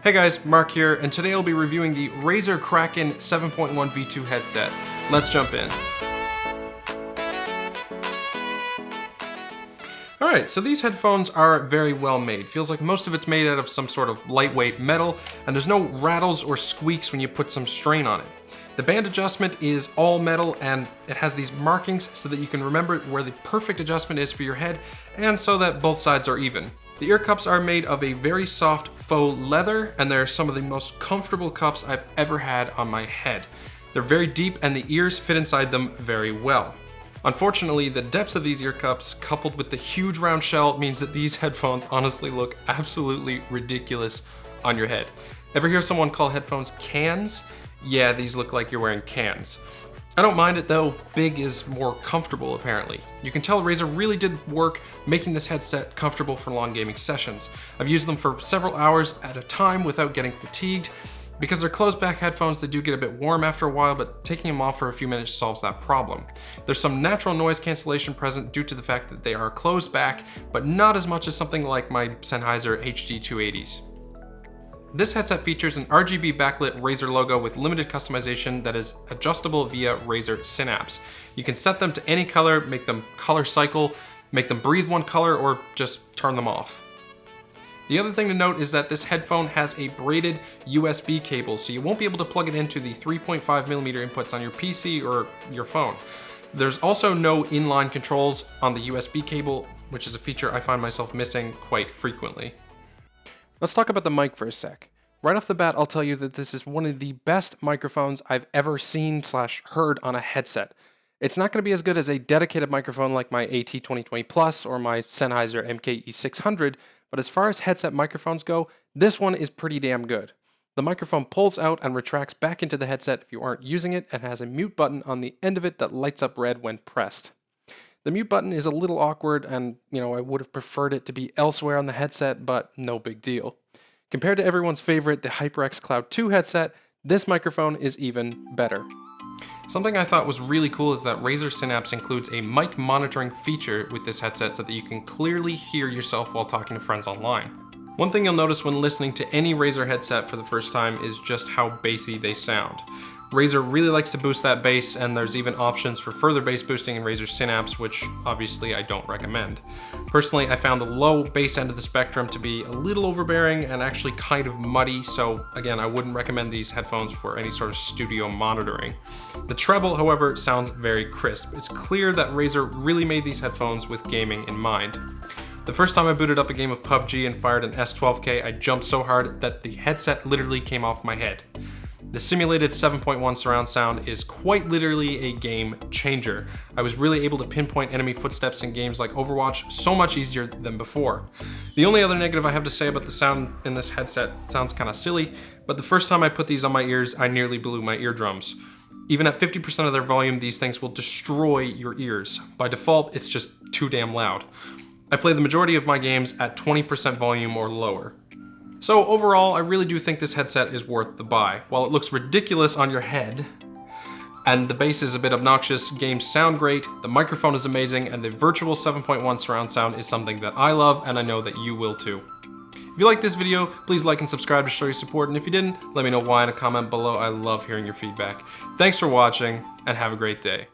Hey guys, Mark here, and today I'll be reviewing the Razer Kraken 7.1 V2 headset. Let's jump in. Alright, so these headphones are very well made. Feels like most of it's made out of some sort of lightweight metal, and there's no rattles or squeaks when you put some strain on it. The band adjustment is all metal, and it has these markings so that you can remember where the perfect adjustment is for your head, and so that both sides are even. The ear cups are made of a very soft faux leather, and they're some of the most comfortable cups I've ever had on my head. They're very deep, and the ears fit inside them very well. Unfortunately, the depths of these ear cups, coupled with the huge round shell, means that these headphones honestly look absolutely ridiculous on your head. Ever hear someone call headphones cans? Yeah, these look like you're wearing cans. I don't mind it though, big is more comfortable apparently. You can tell Razer really did work making this headset comfortable for long gaming sessions. I've used them for several hours at a time without getting fatigued. Because they're closed back headphones, they do get a bit warm after a while, but taking them off for a few minutes solves that problem. There's some natural noise cancellation present due to the fact that they are closed back, but not as much as something like my Sennheiser HD280s. This headset features an RGB backlit Razer logo with limited customization that is adjustable via Razer Synapse. You can set them to any color, make them color cycle, make them breathe one color, or just turn them off. The other thing to note is that this headphone has a braided USB cable, so you won't be able to plug it into the 3.5mm inputs on your PC or your phone. There's also no inline controls on the USB cable, which is a feature I find myself missing quite frequently. Let's talk about the mic for a sec. Right off the bat, I'll tell you that this is one of the best microphones I've ever seen/heard on a headset. It's not going to be as good as a dedicated microphone like my AT2020 Plus or my Sennheiser MKE600, but as far as headset microphones go, this one is pretty damn good. The microphone pulls out and retracts back into the headset if you aren't using it, and has a mute button on the end of it that lights up red when pressed. The mute button is a little awkward, and I would have preferred it to be elsewhere on the headset, but no big deal. Compared to everyone's favorite, the HyperX Cloud 2 headset, this microphone is even better. Something I thought was really cool is that Razer Synapse includes a mic monitoring feature with this headset so that you can clearly hear yourself while talking to friends online. One thing you'll notice when listening to any Razer headset for the first time is just how bassy they sound. Razer really likes to boost that bass, and there's even options for further bass boosting in Razer Synapse, which obviously I don't recommend. Personally, I found the low bass end of the spectrum to be a little overbearing and actually kind of muddy, so again, I wouldn't recommend these headphones for any sort of studio monitoring. The treble, however, sounds very crisp. It's clear that Razer really made these headphones with gaming in mind. The first time I booted up a game of PUBG and fired an S12K, I jumped so hard that the headset literally came off my head. The simulated 7.1 surround sound is quite literally a game changer. I was really able to pinpoint enemy footsteps in games like Overwatch so much easier than before. The only other negative I have to say about the sound in this headset sounds kind of silly, but the first time I put these on my ears, I nearly blew my eardrums. Even at 50% of their volume, these things will destroy your ears. By default, it's just too damn loud. I play the majority of my games at 20% volume or lower. So overall, I really do think this headset is worth the buy. While it looks ridiculous on your head, and the bass is a bit obnoxious, games sound great, the microphone is amazing, and the virtual 7.1 surround sound is something that I love, and I know that you will too. If you liked this video, please like and subscribe to show your support, and if you didn't, let me know why in a comment below. I love hearing your feedback. Thanks for watching, and have a great day.